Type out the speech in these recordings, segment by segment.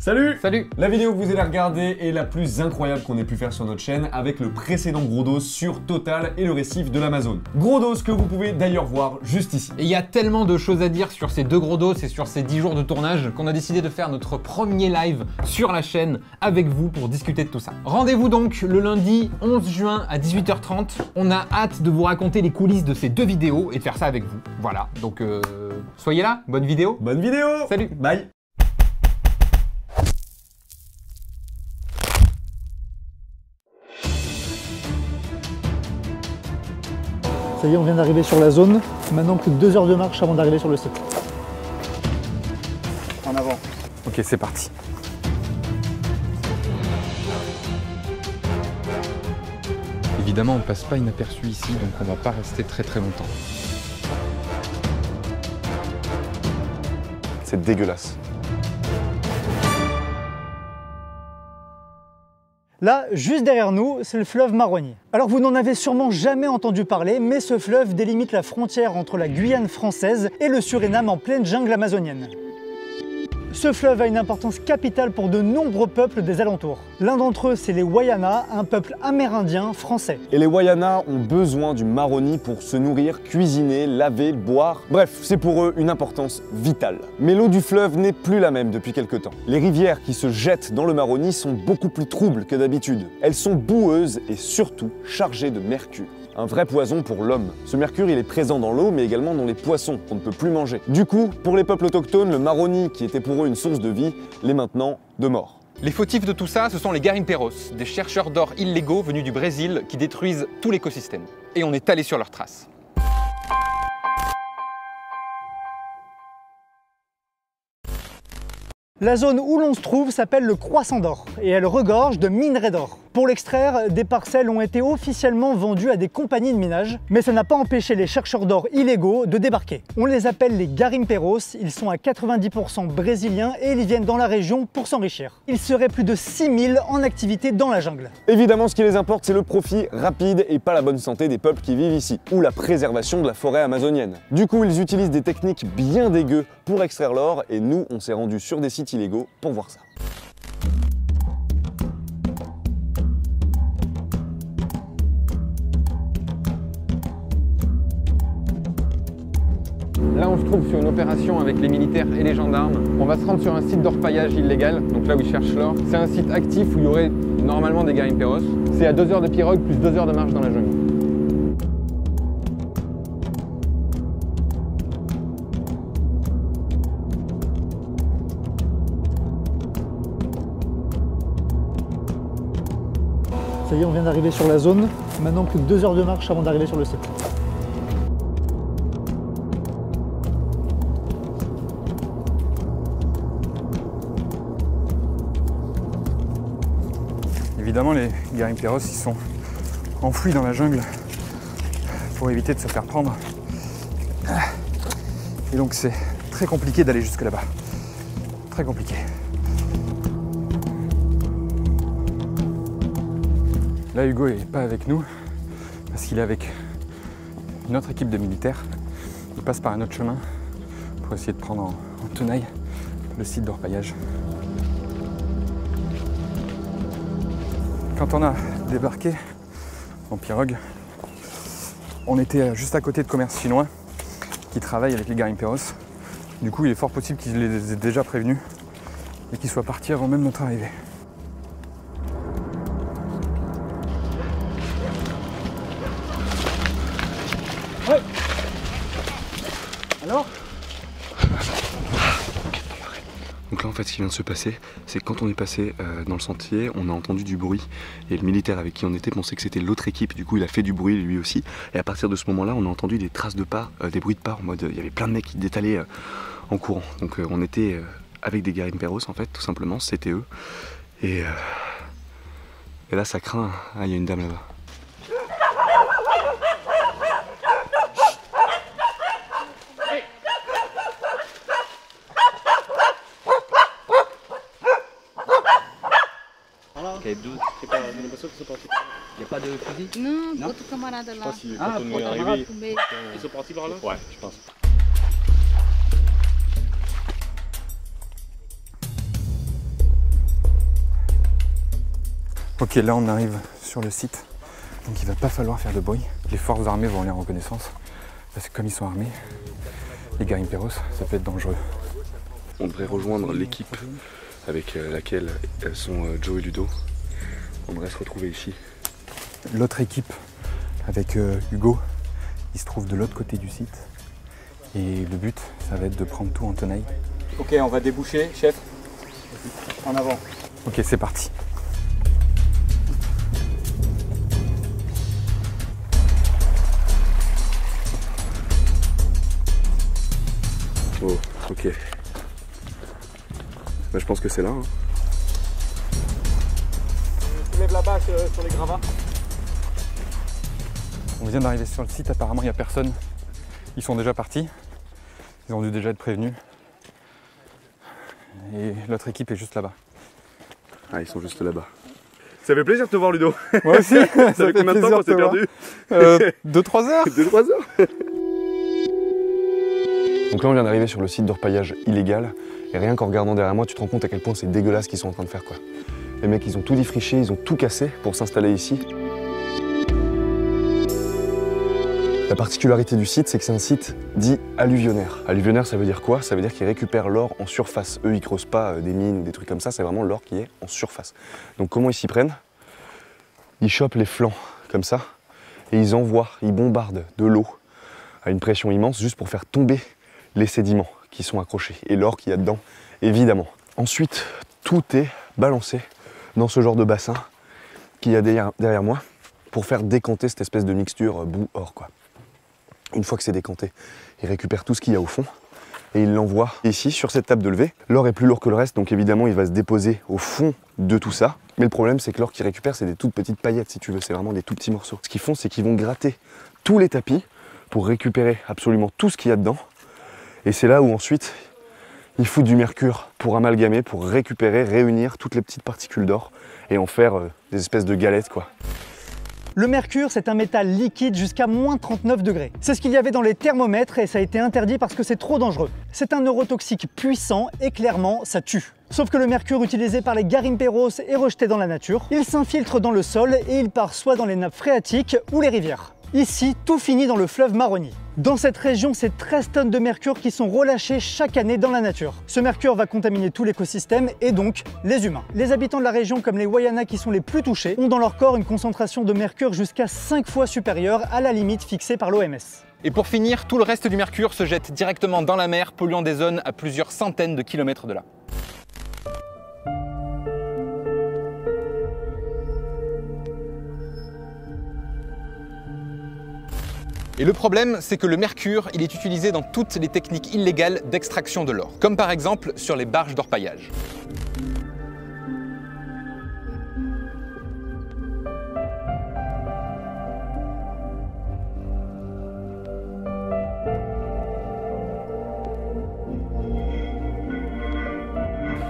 Salut! Salut! La vidéo que vous allez regarder est la plus incroyable qu'on ait pu faire sur notre chaîne avec le précédent gros dos sur Total et le récif de l'Amazone. Gros dos que vous pouvez d'ailleurs voir juste ici. Et il y a tellement de choses à dire sur ces deux gros dos et sur ces 10 jours de tournage qu'on a décidé de faire notre premier live sur la chaîne avec vous pour discuter de tout ça. Rendez-vous donc le lundi 11 juin à 18h30. On a hâte de vous raconter les coulisses de ces deux vidéos et de faire ça avec vous. Voilà, donc soyez là, bonne vidéo! Bonne vidéo! Salut! Bye! Ça y est, on vient d'arriver sur la zone. Maintenant, plus de 2 heures de marche avant d'arriver sur le site. En avant. Ok, c'est parti. Évidemment, on passe pas inaperçu ici, donc on va pas rester très longtemps. C'est dégueulasse. Là, juste derrière nous, c'est le fleuve Maroni. Alors vous n'en avez sûrement jamais entendu parler, mais ce fleuve délimite la frontière entre la Guyane française et le Suriname en pleine jungle amazonienne. Ce fleuve a une importance capitale pour de nombreux peuples des alentours. L'un d'entre eux, c'est les Wayana, un peuple amérindien français. Et les Wayana ont besoin du Maroni pour se nourrir, cuisiner, laver, boire. Bref, c'est pour eux une importance vitale. Mais l'eau du fleuve n'est plus la même depuis quelque temps. Les rivières qui se jettent dans le Maroni sont beaucoup plus troubles que d'habitude. Elles sont boueuses et surtout chargées de mercure. Un vrai poison pour l'homme. Ce mercure, il est présent dans l'eau, mais également dans les poissons qu'on ne peut plus manger. Du coup, pour les peuples autochtones, le Maroni, qui était pour eux une source de vie, l'est maintenant de mort. Les fautifs de tout ça, ce sont les garimperos, des chercheurs d'or illégaux venus du Brésil qui détruisent tout l'écosystème. Et on est allé sur leurs traces. La zone où l'on se trouve s'appelle le Croissant d'Or et elle regorge de minerais d'or. Pour l'extraire, des parcelles ont été officiellement vendues à des compagnies de minage, mais ça n'a pas empêché les chercheurs d'or illégaux de débarquer. On les appelle les garimperos, ils sont à 90% brésiliens et ils viennent dans la région pour s'enrichir. Ils seraient plus de 6000 en activité dans la jungle. Évidemment, ce qui les importe, c'est le profit rapide et pas la bonne santé des peuples qui vivent ici, ou la préservation de la forêt amazonienne. Du coup, ils utilisent des techniques bien dégueu pour extraire l'or et nous, on s'est rendu sur des sites illégaux pour voir ça. Là, on se trouve sur une opération avec les militaires et les gendarmes. On va se rendre sur un site d'orpaillage illégal, donc là où ils cherchent l'or. C'est un site actif où il y aurait normalement des garimperos. C'est à 2 heures de pirogue plus 2 heures de marche dans la jungle. Ça y est, on vient d'arriver sur la zone. Maintenant, plus de 2 heures de marche avant d'arriver sur le site. Évidemment, les garimperos, ils sont enfouis dans la jungle pour éviter de se faire prendre. Et donc c'est très compliqué d'aller jusque là-bas. Très compliqué. Là, Hugo n'est pas avec nous parce qu'il est avec une autre équipe de militaires. Il passe par un autre chemin pour essayer de prendre en tenaille le site d'orpaillage. Quand on a débarqué en pirogue, on était juste à côté de commerces chinois qui travaillent avec les garimperos. Du coup, il est fort possible qu'ils les aient déjà prévenus et qu'ils soient partis avant même notre arrivée. Ouais. Alors ? Donc là en fait ce qui vient de se passer, c'est que quand on est passé dans le sentier, on a entendu du bruit et le militaire avec qui on était pensait que c'était l'autre équipe, du coup il a fait du bruit lui aussi. Et à partir de ce moment-là, on a entendu des traces de pas, des bruits de pas en mode il y avait plein de mecs qui détalaient en courant. Donc on était avec des garimperos en fait, tout simplement, c'était eux. Et là ça craint, ah il y a une dame là-bas. Il n'y a pas de fusil? Non, votre camarade là. Ah, pour arriver, Tombé. ils sont partis par là? Ouais, je pense. Ok, là on arrive sur le site, donc il va pas falloir faire de bruit. Les forces armées vont aller en reconnaissance, parce que comme ils sont armés, les gars Imperos, ça peut être dangereux. On devrait rejoindre l'équipe avec laquelle sont Joe et Ludo. On devrait se retrouver ici. L'autre équipe avec Hugo, il se trouve de l'autre côté du site. Et le but, ça va être de prendre tout en tenaille. Ok, on va déboucher, chef. En avant. Ok, c'est parti. Oh, ok. Bah, je pense que c'est là. Hein. Tu lèves la bâche sur les gravats. On vient d'arriver sur le site, apparemment il n'y a personne. Ils sont déjà partis. Ils ont dû déjà être prévenus. Et l'autre équipe est juste là-bas. Ah, ils sont juste là-bas. Ça fait plaisir de te voir, Ludo. Moi aussi. Ça fait combien de temps qu'on s'est perdu 2-3 heures. 2-3 heures. Donc là, on vient d'arriver sur le site d'orpaillage illégal. Et rien qu'en regardant derrière moi, tu te rends compte à quel point c'est dégueulasse ce qu'ils sont en train de faire, quoi. Les mecs, ils ont tout défriché, ils ont tout cassé pour s'installer ici. La particularité du site, c'est que c'est un site dit alluvionnaire. Alluvionnaire, ça veut dire quoi? Ça veut dire qu'ils récupèrent l'or en surface. Eux, ils creusent pas des mines ou des trucs comme ça, c'est vraiment l'or qui est en surface. Donc comment ils s'y prennent? Ils chopent les flancs, comme ça, et ils envoient, ils bombardent de l'eau à une pression immense juste pour faire tomber les sédiments qui sont accrochés et l'or qu'il y a dedans, évidemment. Ensuite, tout est balancé dans ce genre de bassin qu'il y a derrière moi pour faire décanter cette espèce de mixture boue-or, quoi. Une fois que c'est décanté, ils récupèrent tout ce qu'il y a au fond et ils l'envoient ici sur cette table de levée. L'or est plus lourd que le reste, donc évidemment il va se déposer au fond de tout ça. Mais le problème, c'est que l'or qu'ils récupèrent, c'est des toutes petites paillettes, si tu veux, c'est vraiment des tout petits morceaux. Ce qu'ils font, c'est qu'ils vont gratter tous les tapis pour récupérer absolument tout ce qu'il y a dedans. Et c'est là où ensuite ils foutent du mercure pour amalgamer, pour récupérer, réunir toutes les petites particules d'or et en faire des espèces de galettes, quoi. Le mercure, c'est un métal liquide jusqu'à moins 39 degrés. C'est ce qu'il y avait dans les thermomètres et ça a été interdit parce que c'est trop dangereux. C'est un neurotoxique puissant et clairement, ça tue. Sauf que le mercure utilisé par les garimperos est rejeté dans la nature. Il s'infiltre dans le sol et il part soit dans les nappes phréatiques ou les rivières. Ici, tout finit dans le fleuve Maroni. Dans cette région, c'est 13 tonnes de mercure qui sont relâchées chaque année dans la nature. Ce mercure va contaminer tout l'écosystème et donc les humains. Les habitants de la région, comme les Wayana qui sont les plus touchés, ont dans leur corps une concentration de mercure jusqu'à 5 fois supérieure à la limite fixée par l'OMS. Et pour finir, tout le reste du mercure se jette directement dans la mer, polluant des zones à plusieurs centaines de kilomètres de là. Et le problème, c'est que le mercure, il est utilisé dans toutes les techniques illégales d'extraction de l'or, comme par exemple sur les barges d'orpaillage.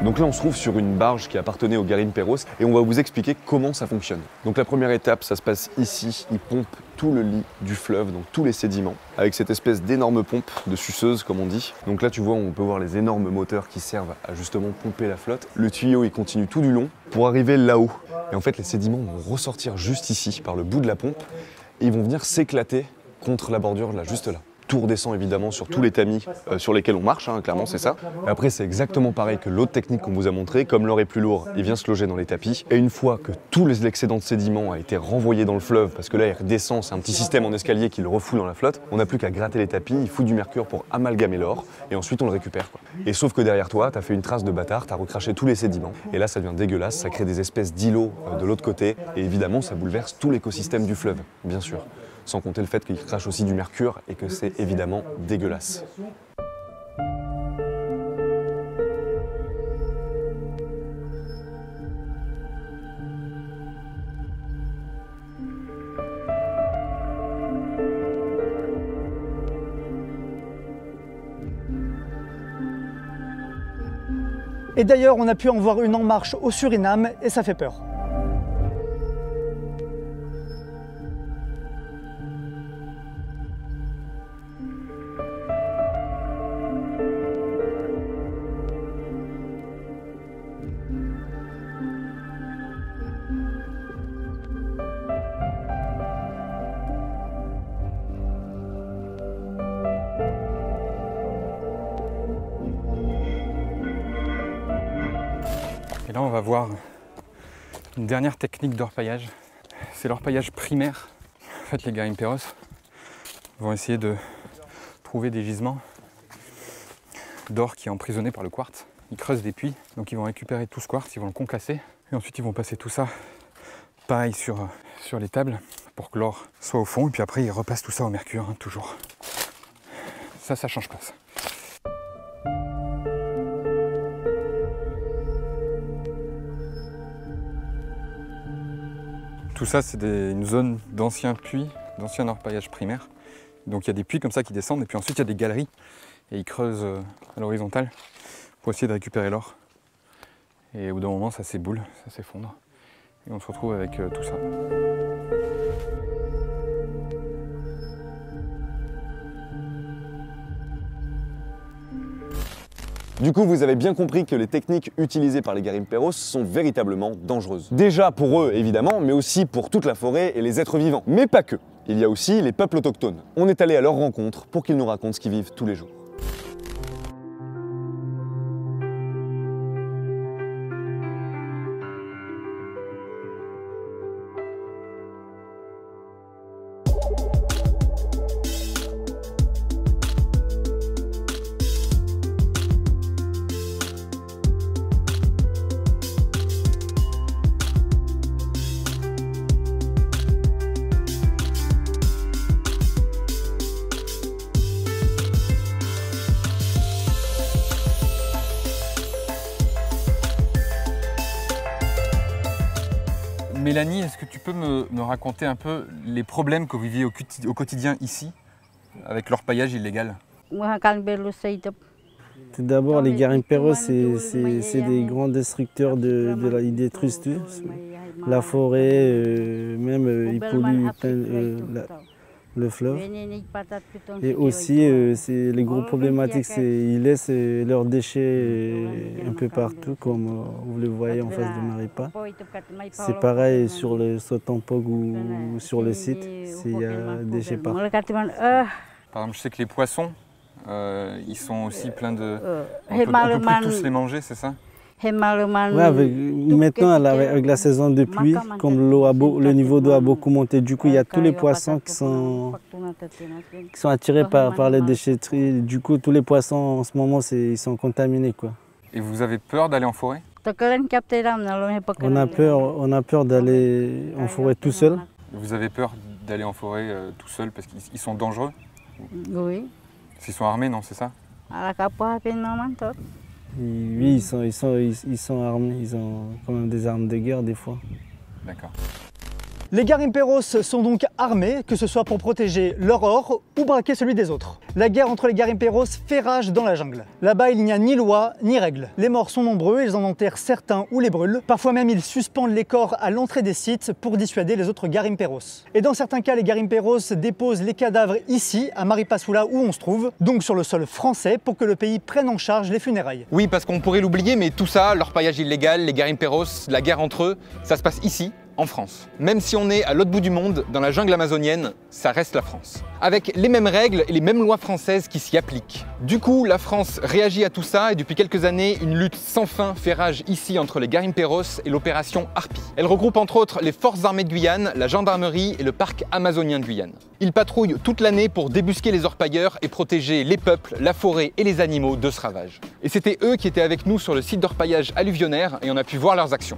Donc là, on se trouve sur une barge qui appartenait aux garimperos et on va vous expliquer comment ça fonctionne. Donc la première étape, ça se passe ici. Ils pompent tout le lit du fleuve, donc tous les sédiments, avec cette espèce d'énorme pompe de suceuse, comme on dit. Donc là, tu vois, on peut voir les énormes moteurs qui servent à justement pomper la flotte. Le tuyau, il continue tout du long pour arriver là-haut. Et en fait, les sédiments vont ressortir juste ici, par le bout de la pompe, et ils vont venir s'éclater contre la bordure, là, juste là. Tout redescend évidemment sur tous les tamis sur lesquels on marche, hein, clairement c'est ça. Et après c'est exactement pareil que l'autre technique qu'on vous a montré, comme l'or est plus lourd, il vient se loger dans les tapis. Et une fois que tout l'excédent de sédiments a été renvoyé dans le fleuve, parce que là il redescend, c'est un petit système en escalier qui le refoule dans la flotte, on n'a plus qu'à gratter les tapis, il fout du mercure pour amalgamer l'or, et ensuite on le récupère, quoi. Et sauf que derrière toi, t'as fait une trace de bâtard, t'as recraché tous les sédiments, et là ça devient dégueulasse, ça crée des espèces d'îlots de l'autre côté, et évidemment ça bouleverse tout l'écosystème du fleuve, bien sûr. Sans compter le fait qu'il crache aussi du mercure et que c'est évidemment dégueulasse. Et d'ailleurs, on a pu en voir une en marche au Suriname et ça fait peur. Et là, on va voir une dernière technique d'orpaillage. C'est l'orpaillage primaire. En fait, les garimperos vont essayer de trouver des gisements d'or qui est emprisonné par le quartz. Ils creusent des puits, donc ils vont récupérer tout ce quartz, ils vont le concasser. Et ensuite, ils vont passer tout ça, pareil, sur les tables, pour que l'or soit au fond. Et puis après, ils repassent tout ça au mercure, hein, toujours. Ça change pas, ça. Tout ça, c'est une zone d'anciens puits, d'ancien orpaillage primaire. Donc il y a des puits comme ça qui descendent, et puis ensuite il y a des galeries, et ils creusent à l'horizontale pour essayer de récupérer l'or. Et au bout d'un moment, ça s'éboule, ça s'effondre, et on se retrouve avec tout ça. Du coup, vous avez bien compris que les techniques utilisées par les garimperos sont véritablement dangereuses. Déjà pour eux, évidemment, mais aussi pour toute la forêt et les êtres vivants. Mais pas que. Il y a aussi les peuples autochtones. On est allé à leur rencontre pour qu'ils nous racontent ce qu'ils vivent tous les jours. Mélanie, est-ce que tu peux me raconter un peu les problèmes que vous viviez au quotidien ici, avec l'orpaillage illégal? Tout d'abord, les garimperos, c'est des grands destructeurs ils détruisent tout. La forêt, même ils polluent le fleuve. Et aussi, les gros problématiques, c'est qu'ils laissent leurs déchets un peu partout, comme vous le voyez en face de Maripa. C'est pareil sur le Sotampog ou sur le site, il y a des déchets partout. Par exemple, je sais que les poissons, ils sont aussi pleins de... On peut plus tous les manger, c'est ça? Ouais, maintenant, avec la saison de pluie, comme le niveau d'eau a beaucoup monté, du coup, il y a tous les poissons qui sont attirés par les déchetteries. Du coup, tous les poissons, en ce moment, ils sont contaminés, quoi. Et vous avez peur d'aller en forêt? On a peur d'aller en forêt tout seul. Vous avez peur d'aller en forêt tout seul parce qu'ils sont dangereux? Oui. S'ils sont armés, non, c'est ça? Oui, ils sont armés, ils ont quand même des armes de guerre des fois. D'accord. Les garimperos sont donc armés, que ce soit pour protéger leur or ou braquer celui des autres. La guerre entre les garimperos fait rage dans la jungle. Là-bas, il n'y a ni loi ni règles. Les morts sont nombreux, ils en enterrent certains ou les brûlent. Parfois même, ils suspendent les corps à l'entrée des sites pour dissuader les autres garimperos. Et dans certains cas, les garimperos déposent les cadavres ici, à Maripasula, où on se trouve, donc sur le sol français, pour que le pays prenne en charge les funérailles. Oui, parce qu'on pourrait l'oublier, mais tout ça, l'orpaillage illégal, les garimperos, la guerre entre eux, ça se passe ici, en France. Même si on est à l'autre bout du monde, dans la jungle amazonienne, ça reste la France. Avec les mêmes règles et les mêmes lois françaises qui s'y appliquent. Du coup, la France réagit à tout ça et depuis quelques années, une lutte sans fin fait rage ici entre les garimperos et l'opération Harpie. Elle regroupe entre autres les forces armées de Guyane, la gendarmerie et le parc amazonien de Guyane. Ils patrouillent toute l'année pour débusquer les orpailleurs et protéger les peuples, la forêt et les animaux de ce ravage. Et c'était eux qui étaient avec nous sur le site d'orpaillage alluvionnaire et on a pu voir leurs actions.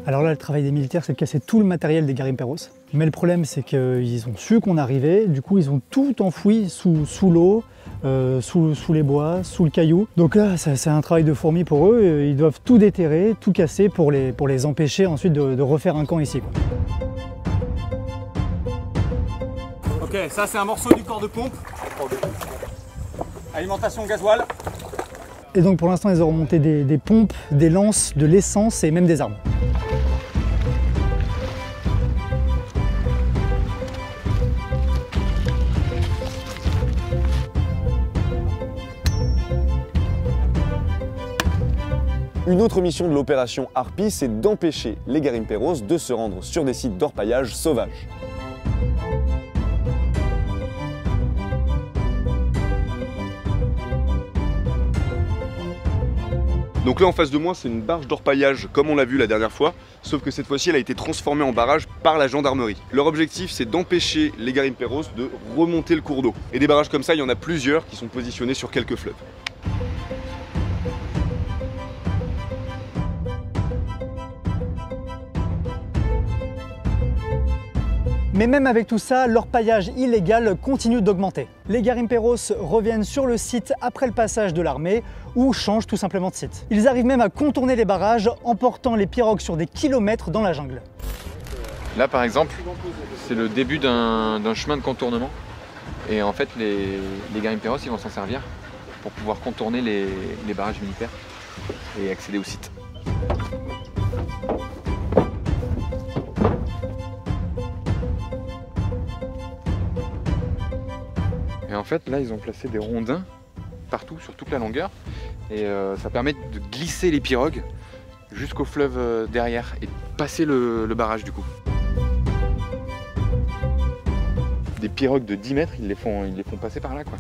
Alors là, le travail des militaires, c'est de casser tout le matériel des garimperos. Mais le problème, c'est qu'ils ont su qu'on arrivait, du coup, ils ont tout enfoui sous l'eau, sous les bois, sous le caillou. Donc là, c'est un travail de fourmi pour eux. Ils doivent tout déterrer, tout casser pour les empêcher ensuite de refaire un camp ici, quoi. Ok, ça c'est un morceau du corps de pompe. Alimentation gasoil. Et donc pour l'instant, ils ont remonté des pompes, des lances, de l'essence et même des armes. Une autre mission de l'opération Harpie, c'est d'empêcher les garimperos de se rendre sur des sites d'orpaillage sauvages. Donc là en face de moi c'est une barge d'orpaillage comme on l'a vu la dernière fois, sauf que cette fois-ci elle a été transformée en barrage par la gendarmerie. Leur objectif c'est d'empêcher les garimperos de remonter le cours d'eau. Et des barrages comme ça il y en a plusieurs qui sont positionnés sur quelques fleuves. Mais même avec tout ça, l'orpaillage illégal continue d'augmenter. Les garimperos reviennent sur le site après le passage de l'armée ou changent tout simplement de site. Ils arrivent même à contourner les barrages en portant les pirogues sur des kilomètres dans la jungle. Là par exemple, c'est le début d'un chemin de contournement. Et en fait les garimperos ils vont s'en servir pour pouvoir contourner les barrages militaires et accéder au site. Et en fait là ils ont placé des rondins partout sur toute la longueur et ça permet de glisser les pirogues jusqu'au fleuve derrière et de passer le barrage du coup. Des pirogues de 10 mètres, ils les font passer par là quoi,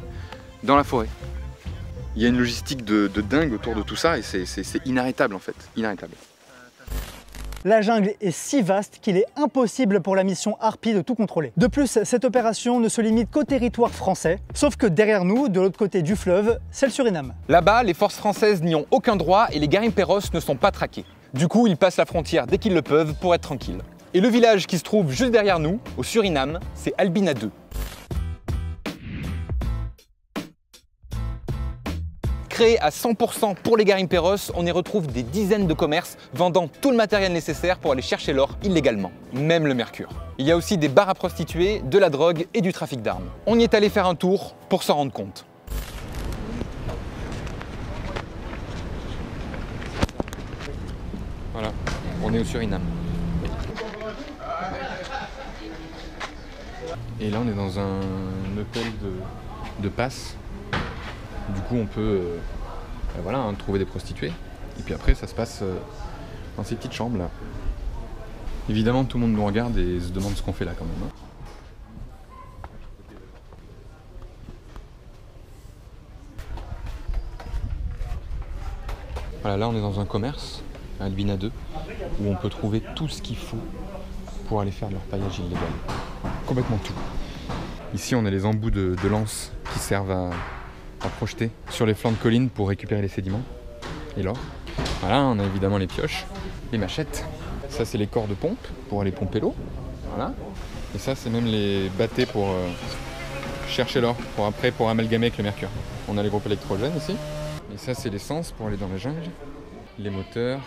dans la forêt. Il y a une logistique de dingue autour de tout ça et c'est inarrêtable en fait, inarrêtable. La jungle est si vaste qu'il est impossible pour la mission Harpie de tout contrôler. De plus, cette opération ne se limite qu'au territoire français, sauf que derrière nous, de l'autre côté du fleuve, c'est le Suriname. Là-bas, les forces françaises n'y ont aucun droit et les garimperos ne sont pas traqués. Du coup, ils passent la frontière dès qu'ils le peuvent pour être tranquilles. Et le village qui se trouve juste derrière nous, au Suriname, c'est Albina 2. Créé à 100% pour les garimperos, on y retrouve des dizaines de commerces vendant tout le matériel nécessaire pour aller chercher l'or illégalement, même le mercure. Il y a aussi des bars à prostituées, de la drogue et du trafic d'armes. On y est allé faire un tour pour s'en rendre compte. Voilà, on est au Suriname. Et là on est dans un hôtel de passe. Du coup on peut voilà, trouver des prostituées. Et puis après ça se passe dans ces petites chambres là. Évidemment tout le monde nous regarde et se demande ce qu'on fait là quand même. Voilà, là on est dans un commerce à Albina 2 où on peut trouver tout ce qu'il faut pour aller faire de l'orpaillage illégal. Complètement tout. Ici on a les embouts de lance qui servent à projeter sur les flancs de collines pour récupérer les sédiments et l'or. Voilà, on a évidemment les pioches, les machettes. Ça c'est les corps de pompe pour aller pomper l'eau. Voilà. Et ça c'est même les bâtés pour chercher l'or, pour amalgamer avec le mercure. On a les groupes électrogènes ici. Et ça c'est l'essence pour aller dans la jungle. Les moteurs.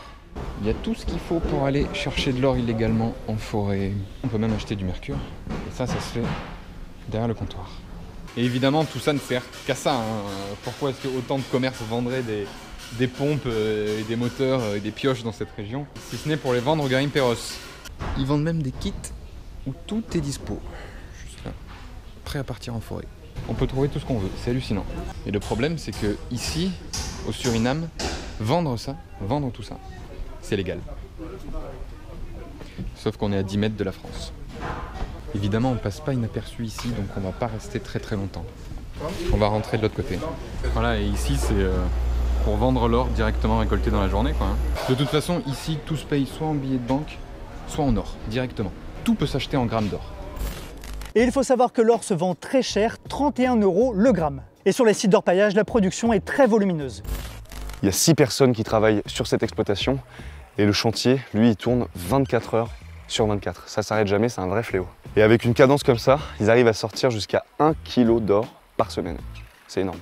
Il y a tout ce qu'il faut pour aller chercher de l'or illégalement en forêt. On peut même acheter du mercure. Et ça se fait derrière le comptoir. Et évidemment, tout ça ne sert qu'à ça. Pourquoi est-ce que autant de commerces vendraient des pompes et des moteurs et des pioches dans cette région, si ce n'est pour les vendre aux garimperos. Ils vendent même des kits où tout est dispo. Juste là, prêt à partir en forêt. On peut trouver tout ce qu'on veut, c'est hallucinant. Et le problème, c'est que ici, au Suriname, vendre tout ça, c'est légal. Sauf qu'on est à 10 mètres de la France. Évidemment, on passe pas inaperçu ici, donc on va pas rester très longtemps. On va rentrer de l'autre côté. Voilà, et ici c'est pour vendre l'or directement récolté dans la journée, quoi. De toute façon, ici, tout se paye soit en billets de banque, soit en or, directement. Tout peut s'acheter en grammes d'or. Et il faut savoir que l'or se vend très cher, 31 € le gramme. Et sur les sites d'orpaillage, la production est très volumineuse. Il y a 6 personnes qui travaillent sur cette exploitation et le chantier, lui, il tourne 24 heures sur 24. Ça s'arrête jamais, c'est un vrai fléau. Et avec une cadence comme ça, ils arrivent à sortir jusqu'à 1 kg d'or par semaine. C'est énorme.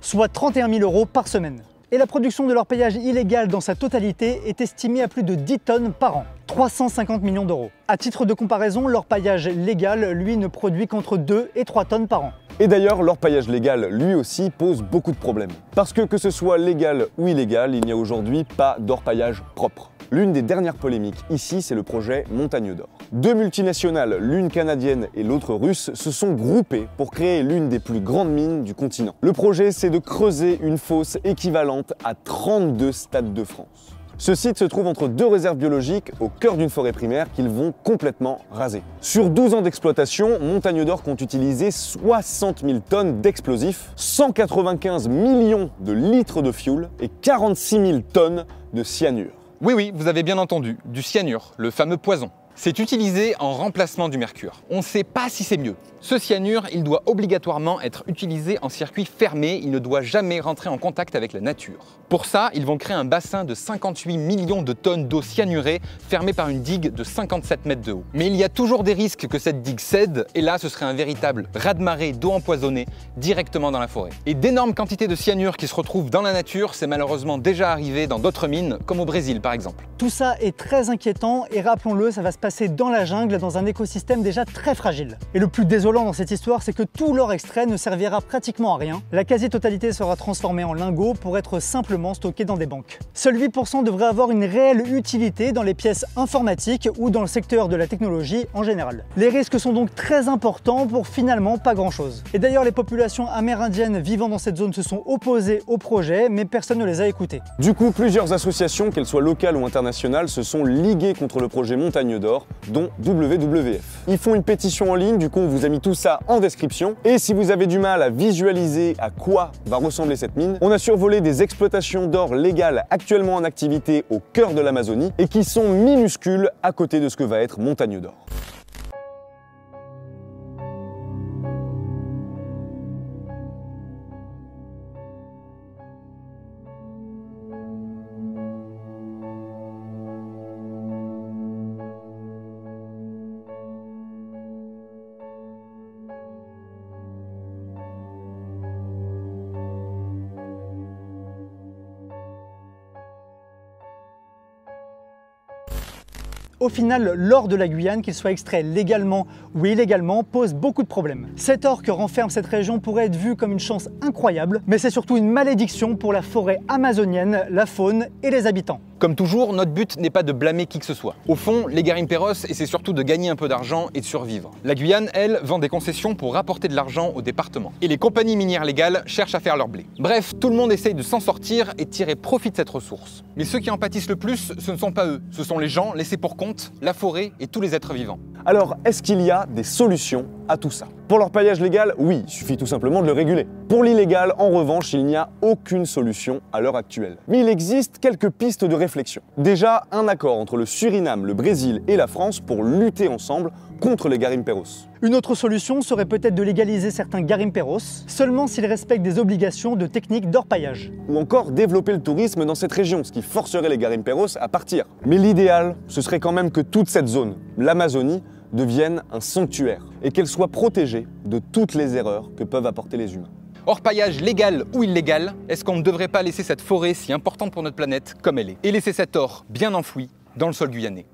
Soit 31 000 € par semaine. Et la production de l'orpaillage illégal dans sa totalité est estimée à plus de 10 tonnes par an, 350 millions d'euros. À titre de comparaison, l'orpaillage légal, lui, ne produit qu'entre 2 et 3 tonnes par an. Et d'ailleurs, l'orpaillage légal, lui aussi, pose beaucoup de problèmes. Parce que ce soit légal ou illégal, il n'y a aujourd'hui pas d'orpaillage propre. L'une des dernières polémiques ici, c'est le projet Montagne d'Or. Deux multinationales, l'une canadienne et l'autre russe, se sont groupées pour créer l'une des plus grandes mines du continent. Le projet, c'est de creuser une fosse équivalente à 32 stades de France. Ce site se trouve entre deux réserves biologiques au cœur d'une forêt primaire qu'ils vont complètement raser. Sur 12 ans d'exploitation, Montagne d'Or compte utiliser 60 000 tonnes d'explosifs, 195 millions de litres de fioul et 46 000 tonnes de cyanure. Oui, vous avez bien entendu, du cyanure, le fameux poison. C'est utilisé en remplacement du mercure. On ne sait pas si c'est mieux. Ce cyanure, il doit obligatoirement être utilisé en circuit fermé, il ne doit jamais rentrer en contact avec la nature. Pour ça, ils vont créer un bassin de 58 millions de tonnes d'eau cyanurée, fermé par une digue de 57 mètres de haut. Mais il y a toujours des risques que cette digue cède, et là, ce serait un véritable raz-de-marée d'eau empoisonnée directement dans la forêt. Et d'énormes quantités de cyanure qui se retrouvent dans la nature, c'est malheureusement déjà arrivé dans d'autres mines, comme au Brésil par exemple. Tout ça est très inquiétant et rappelons-le, ça va se passer dans la jungle, dans un écosystème déjà très fragile. Et le plus désolant dans cette histoire, c'est que tout l'or extrait ne servira pratiquement à rien. La quasi-totalité sera transformée en lingots pour être simplement stocké dans des banques. Seuls 8% devraient avoir une réelle utilité dans les pièces informatiques ou dans le secteur de la technologie en général. Les risques sont donc très importants pour finalement pas grand-chose. Et d'ailleurs, les populations amérindiennes vivant dans cette zone se sont opposées au projet, mais personne ne les a écoutées. Du coup, plusieurs associations, qu'elles soient locales ou internationales, se sont liguées contre le projet Montagne d'Or, dont WWF. Ils font une pétition en ligne, du coup on vous a mis tout ça en description. Et si vous avez du mal à visualiser à quoi va ressembler cette mine, on a survolé des exploitations d'or légales actuellement en activité au cœur de l'Amazonie et qui sont minuscules à côté de ce que va être Montagne d'Or. Au final, l'or de la Guyane, qu'il soit extrait légalement ou illégalement, pose beaucoup de problèmes. Cet or que renferme cette région pourrait être vu comme une chance incroyable, mais c'est surtout une malédiction pour la forêt amazonienne, la faune et les habitants. Comme toujours, notre but n'est pas de blâmer qui que ce soit. Au fond, les garimpeiros essaient surtout de gagner un peu d'argent et de survivre. La Guyane, elle, vend des concessions pour rapporter de l'argent au département. Et les compagnies minières légales cherchent à faire leur blé. Bref, tout le monde essaye de s'en sortir et de tirer profit de cette ressource. Mais ceux qui en pâtissent le plus, ce ne sont pas eux. Ce sont les gens laissés pour compte, la forêt et tous les êtres vivants. Alors, est-ce qu'il y a des solutions à tout ça? Pour l'orpaillage légal, oui, il suffit tout simplement de le réguler. Pour l'illégal, en revanche, il n'y a aucune solution à l'heure actuelle. Mais il existe quelques pistes de réflexion. Déjà, un accord entre le Suriname, le Brésil et la France pour lutter ensemble contre les garimpeiros. Une autre solution serait peut-être de légaliser certains garimpeiros, seulement s'ils respectent des obligations de technique d'orpaillage. Ou encore développer le tourisme dans cette région, ce qui forcerait les garimpeiros à partir. Mais l'idéal, ce serait quand même que toute cette zone, l'Amazonie, devienne un sanctuaire et qu'elle soit protégée de toutes les erreurs que peuvent apporter les humains. Orpaillage légal ou illégal, est-ce qu'on ne devrait pas laisser cette forêt si importante pour notre planète comme elle est, et laisser cet or bien enfoui dans le sol guyanais?